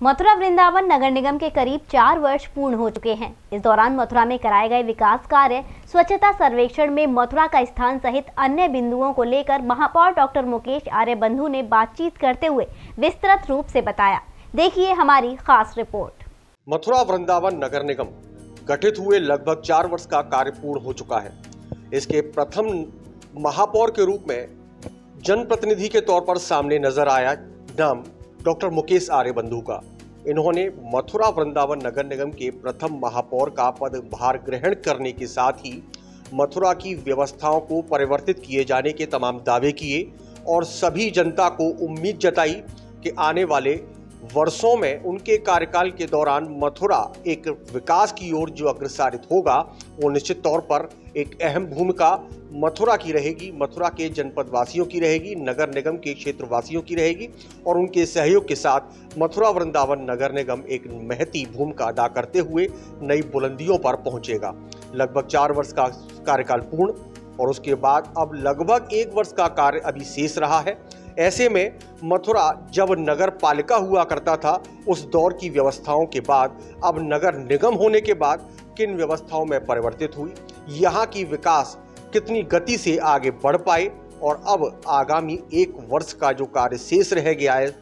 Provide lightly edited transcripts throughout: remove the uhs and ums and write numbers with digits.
मथुरा वृंदावन नगर निगम के करीब 4 वर्ष पूर्ण हो चुके हैं। इस दौरान मथुरा में कराए गए विकास कार्य, स्वच्छता सर्वेक्षण में मथुरा का स्थान सहित अन्य बिंदुओं को लेकर महापौर डॉक्टर मुकेश आर्यबंधु ने बातचीत करते हुए विस्तृत रूप से बताया। देखिए हमारी खास रिपोर्ट। मथुरा वृंदावन नगर निगम गठित हुए लगभग 4 वर्ष का कार्य पूर्ण हो चुका है। इसके प्रथम महापौर के रूप में जनप्रतिनिधि के तौर पर सामने नजर आया नाम डॉक्टर मुकेश आर्यबंधु का। इन्होंने मथुरा वृंदावन नगर निगम के प्रथम महापौर का पदभार ग्रहण करने के साथ ही मथुरा की व्यवस्थाओं को परिवर्तित किए जाने के तमाम दावे किए और सभी जनता को उम्मीद जताई कि आने वाले वर्षों में उनके कार्यकाल के दौरान मथुरा एक विकास की ओर जो अग्रसरित होगा वो निश्चित तौर पर एक अहम भूमिका मथुरा की रहेगी, मथुरा के जनपद वासियों की रहेगी, नगर निगम के क्षेत्रवासियों की रहेगी और उनके सहयोग के साथ मथुरा वृंदावन नगर निगम एक महती भूमिका अदा करते हुए नई बुलंदियों पर पहुंचेगा। लगभग 4 वर्ष का कार्यकाल पूर्ण और उसके बाद अब लगभग 1 वर्ष का कार्य अभी शेष रहा है। ऐसे में मथुरा जब नगर पालिका हुआ करता था उस दौर की व्यवस्थाओं के बाद अब नगर निगम होने के बाद किन व्यवस्थाओं में परिवर्तित हुई, यहाँ की विकास कितनी गति से आगे बढ़ पाए और अब आगामी 1 वर्ष का जो कार्य शेष रह गया है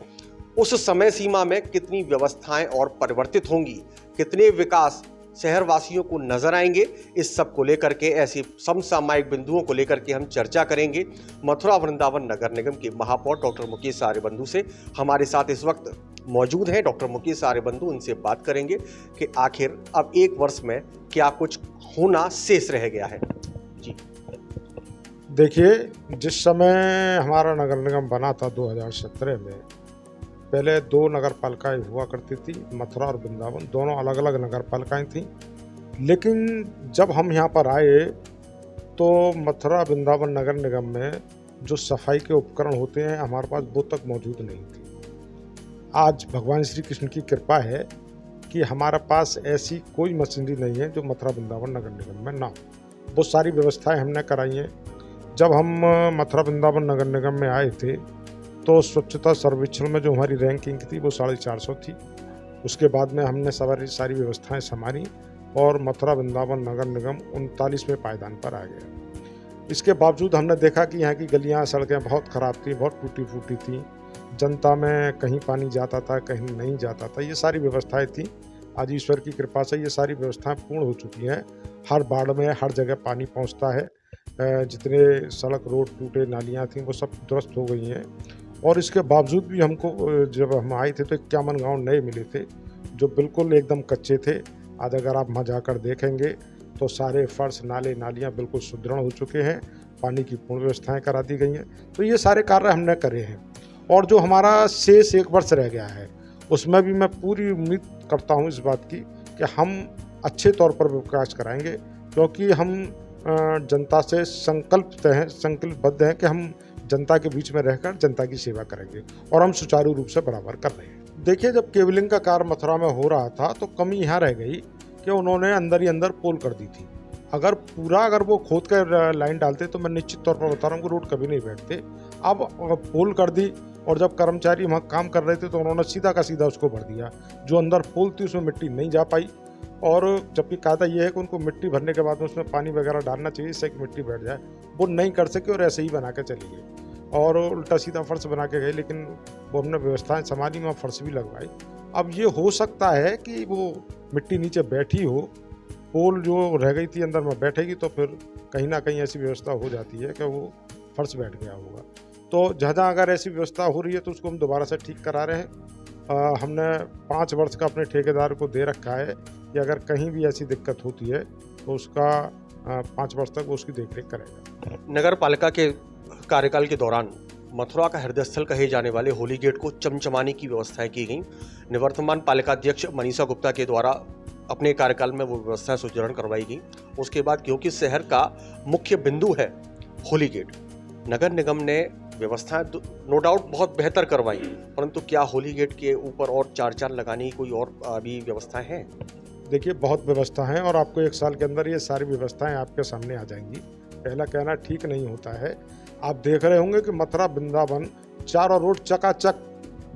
उस समय सीमा में कितनी व्यवस्थाएं और परिवर्तित होंगी, कितने विकास शहरवासियों को नजर आएंगे, इस सब को लेकर के ऐसे समसामयिक बिंदुओं को लेकर के हम चर्चा करेंगे मथुरा वृंदावन नगर निगम के महापौर डॉक्टर मुकेश आर्यबंधु से। हमारे साथ इस वक्त मौजूद हैं डॉक्टर मुकेश आर्यबंधु। उनसे बात करेंगे कि आखिर अब 1 वर्ष में क्या कुछ होना शेष रह गया है। जी देखिए, जिस समय हमारा नगर निगम बना था 2017 में, पहले 2 नगर पालिकाएं हुआ करती थी, मथुरा और वृंदावन, दोनों अलग अलग नगर पालिकाएं थीं। लेकिन जब हम यहाँ पर आए तो मथुरा वृंदावन नगर निगम में जो सफाई के उपकरण होते हैं हमारे पास वो तक मौजूद नहीं थे। आज भगवान श्री कृष्ण की कृपा है कि हमारे पास ऐसी कोई मशीनरी नहीं है जो मथुरा वृंदावन नगर निगम में ना हो। वो सारी व्यवस्थाएं हमने कराई हैं। जब हम मथुरा वृंदावन नगर निगम में आए थे तो स्वच्छता सर्वेक्षण में जो हमारी रैंकिंग थी वो 450 थी। उसके बाद में हमने सारी व्यवस्थाएं संभाली और मथुरा वृंदावन नगर निगम 39वें पायदान पर आ गया। इसके बावजूद हमने देखा कि यहाँ की गलियाँ सड़कें बहुत ख़राब थी, बहुत टूटी फूटी थी, जनता में कहीं पानी जाता था कहीं नहीं जाता था। ये सारी व्यवस्थाएं थी। आज ईश्वर की कृपा से ये सारी व्यवस्थाएं पूर्ण हो चुकी हैं। हर वार्ड में हर जगह पानी पहुँचता है। जितने सड़क रोड टूटे नालियाँ थी वो सब दुरुस्त हो गई हैं। और इसके बावजूद भी हमको जब हम आए थे तो 51 गाँव नए मिले थे जो बिल्कुल एकदम कच्चे थे। आज अगर आप वहाँ जाकर देखेंगे तो सारे फर्श नाले नालियाँ बिल्कुल सुदृढ़ हो चुके हैं, पानी की पूर्ण व्यवस्थाएं करा दी गई हैं। तो ये सारे कार्य हमने करे हैं और जो हमारा शेष 1 वर्ष रह गया है उसमें भी मैं पूरी उम्मीद करता हूँ इस बात की कि हम अच्छे तौर पर विकास कराएंगे, क्योंकि हम जनता से संकल्पबद्ध हैं कि हम जनता के बीच में रहकर जनता की सेवा करेंगे और हम सुचारू रूप से बराबर कर रहे हैं। देखिए, जब केबलिंग का कार्य मथुरा में हो रहा था तो कमी यहाँ रह गई कि उन्होंने अंदर ही अंदर पोल कर दी थी। अगर वो खोद कर लाइन डालते तो मैं निश्चित तौर पर बता रहा हूँ कि रोड कभी नहीं बैठते। अब पोल कर दी और जब कर्मचारी वहाँ काम कर रहे थे तो उन्होंने सीधा का सीधा उसको भर दिया। जो अंदर पोल थी उसमें मिट्टी नहीं जा पाई और जबकि कायदा ये है कि उनको मिट्टी भरने के बाद उसमें पानी वगैरह डालना चाहिए इससे कि मिट्टी बैठ जाए, वो नहीं कर सके और ऐसे ही बना के चली गई और उल्टा सीधा फर्श बना के गए। लेकिन वो हमने व्यवस्थाएं संभाली, वहाँ फर्श भी लगवाई। अब ये हो सकता है कि वो मिट्टी नीचे बैठी हो, पोल जो रह गई थी अंदर में बैठेगी तो फिर कहीं ना कहीं ऐसी व्यवस्था हो जाती है कि वो फर्श बैठ गया होगा। तो जहाँ अगर ऐसी व्यवस्था हो रही है तो उसको हम दोबारा से ठीक करा रहे हैं। हमने 5 वर्ष का अपने ठेकेदार को दे रखा है कि अगर कहीं भी ऐसी दिक्कत होती है तो उसका 5 वर्ष तक वो उसकी देखरेख करेगा। नगर पालिका के कार्यकाल के दौरान मथुरा का हृदय स्थल कहे जाने वाले होली गेट को चमचमाने की व्यवस्थाएं की गई। निवर्तमान पालिका अध्यक्ष मनीषा गुप्ता के द्वारा अपने कार्यकाल में वो व्यवस्थाएं सुदृढ़ करवाई गई। उसके बाद क्योंकि शहर का मुख्य बिंदु है होली गेट, नगर निगम ने व्यवस्थाएं नो डाउट बहुत बेहतर करवाई, परंतु क्या होली गेट के ऊपर और 4 चांद लगाने की कोई और अभी व्यवस्थाएं हैं? देखिए, बहुत व्यवस्था है और आपको 1 साल के अंदर ये सारी व्यवस्थाएं आपके सामने आ जाएंगी। पहला कहना ठीक नहीं होता है। आप देख रहे होंगे कि मथुरा वृंदावन चारों रोड चकाचक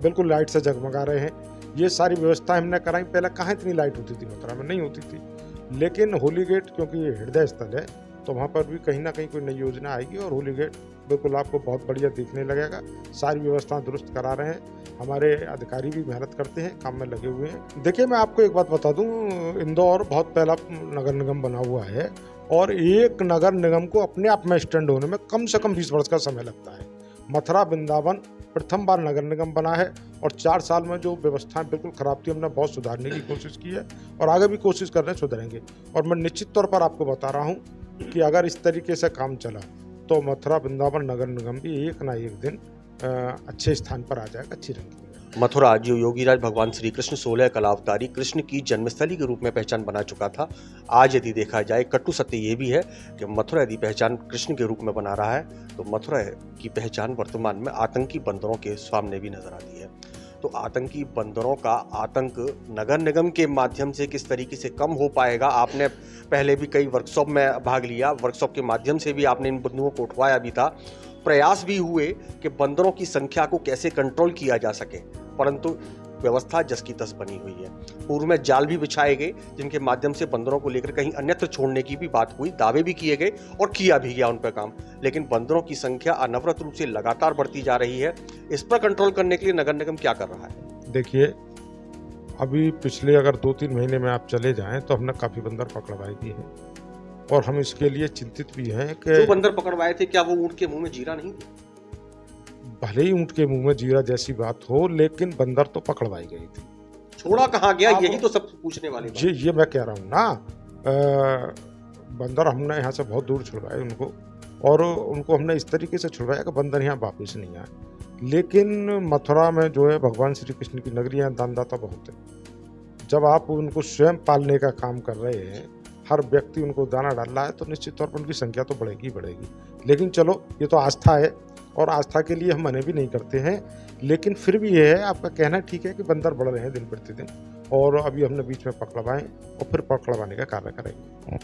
बिल्कुल लाइट से जगमगा रहे हैं। ये सारी व्यवस्था हमने कराई। पहले कहाँ इतनी लाइट होती थी, मथुरा में नहीं होती थी। लेकिन होली गेट क्योंकि ये हृदय स्थल है, तो वहाँ पर भी कहीं ना कहीं कोई नई योजना आएगी और होली गेट बिल्कुल आपको बहुत बढ़िया दिखने लगेगा। सारी व्यवस्थाएं दुरुस्त करा रहे हैं, हमारे अधिकारी भी मेहनत करते हैं, काम में लगे हुए हैं। देखिए, मैं आपको एक बात बता दूं, इंदौर बहुत पहला नगर निगम बना हुआ है और एक नगर निगम को अपने आप में स्टैंड होने में कम से कम 20 वर्ष का समय लगता है। मथुरा वृंदावन प्रथम बार नगर निगम बना है और 4 साल में जो व्यवस्थाएं बिल्कुल खराब थी, हमने बहुत सुधारने की कोशिश की है और आगे भी कोशिश कर रहे हैं, सुधरेंगे। और मैं निश्चित तौर पर आपको बता रहा हूँ कि अगर इस तरीके से काम चला तो मथुरा वृंदावन नगर निगम भी एक ना एक दिन अच्छे स्थान पर आ जाएगा, अच्छी रंगी। मथुरा जो योगीराज भगवान श्री कृष्ण 16 कलावतारी कृष्ण की जन्मस्थली के रूप में पहचान बना चुका था, आज यदि देखा जाए कटु सत्य ये भी है कि मथुरा यदि पहचान कृष्ण के रूप में बना रहा है तो मथुरा की पहचान वर्तमान में आतंकी बंदरों के सामने भी नजर आती है। तो आतंकी बंदरों का आतंक नगर निगम के माध्यम से किस तरीके से कम हो पाएगा, आपने पहले भी कई वर्कशॉप में भाग लिया, वर्कशॉप के माध्यम से भी आपने इन बंदुओं को उठवाया भी था, प्रयास भी हुए कि बंदरों की संख्या को कैसे कंट्रोल किया जा सके, परंतु व्यवस्था जस की तस बनी हुई है। पूर्व में जाल भी बिछाए गए जिनके माध्यम से बंदरों को लेकर कहीं अन्यत्र छोड़ने की भी बात हुई, दावे भी किए गए और किया भी गया उन पर काम, लेकिन बंदरों की संख्या अनवरत रूप से लगातार बढ़ती जा रही है। इस पर कंट्रोल करने के लिए नगर निगम क्या कर रहा है? देखिए, अभी पिछले अगर 2-3 महीने में आप चले जाएं तो हमने काफी बंदर पकड़वाए भी हैं और हम इसके लिए चिंतित भी हैं कि जो बंदर पकड़वाए थे क्या वो ऊंट के मुंह में जीरा नहीं थी? भले ही ऊंट के मुंह में जीरा जैसी बात हो, लेकिन बंदर तो पकड़वाई गई थी। छोड़ा कहाँ गया, यही तो सब पूछने वाली बात। ये मैं कह रहा हूँ ना, बंदर हमने यहाँ से बहुत दूर छुड़वाए उनको और उनको हमने इस तरीके से छुड़वाया कि बंदर यहाँ वापस नहीं आए। लेकिन मथुरा में जो है भगवान श्री कृष्ण की नगरी, यहाँ दानदाता बहुत है। जब आप उनको स्वयं पालने का काम कर रहे हैं, हर व्यक्ति उनको दाना डाल रहा है, तो निश्चित तौर पर उनकी संख्या तो बढ़ेगी ही बढ़ेगी। लेकिन चलो, ये तो आस्था है और आस्था के लिए हम मने भी नहीं करते हैं, लेकिन फिर भी ये है, आपका कहना ठीक है कि बंदर बढ़ रहे हैं दिन प्रतिदिन और अभी हमने बीच में पकड़वाए और फिर पकड़वाने का कार्य करेंगे।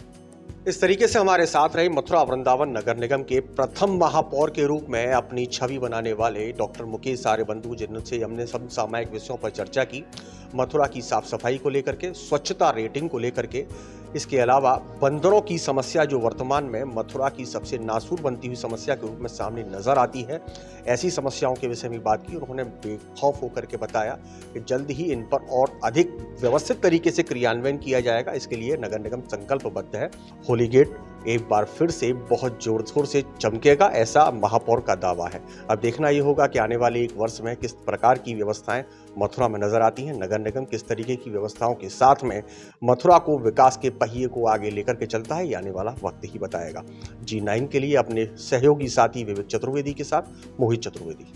इस तरीके से हमारे साथ रहे मथुरा वृंदावन नगर निगम के प्रथम महापौर के रूप में अपनी छवि बनाने वाले डॉक्टर मुकेश आर्यबंधु, जिनसे हमने सब सामायिक विषयों पर चर्चा की, मथुरा की साफ सफाई को लेकर के, स्वच्छता रेटिंग को लेकर के, इसके अलावा बंदरों की समस्या जो वर्तमान में मथुरा की सबसे नासूर बनती हुई समस्या के रूप में सामने नजर आती है, ऐसी समस्याओं के विषय में बात की और उन्होंने बेखौफ होकर के बताया कि जल्द ही इन पर और अधिक व्यवस्थित तरीके से क्रियान्वयन किया जाएगा। इसके लिए नगर निगम संकल्पबद्ध है। होली गेट एक बार फिर से बहुत जोर शोर से चमकेगा, ऐसा महापौर का दावा है। अब देखना ये होगा कि आने वाले 1 वर्ष में किस प्रकार की व्यवस्थाएं मथुरा में नजर आती हैं, नगर निगम किस तरीके की व्यवस्थाओं के साथ में मथुरा को विकास के पहिए को आगे लेकर के चलता है, ये आने वाला वक्त ही बताएगा। G9 के लिए अपने सहयोगी साथी विवेक चतुर्वेदी के साथ मोहित चतुर्वेदी।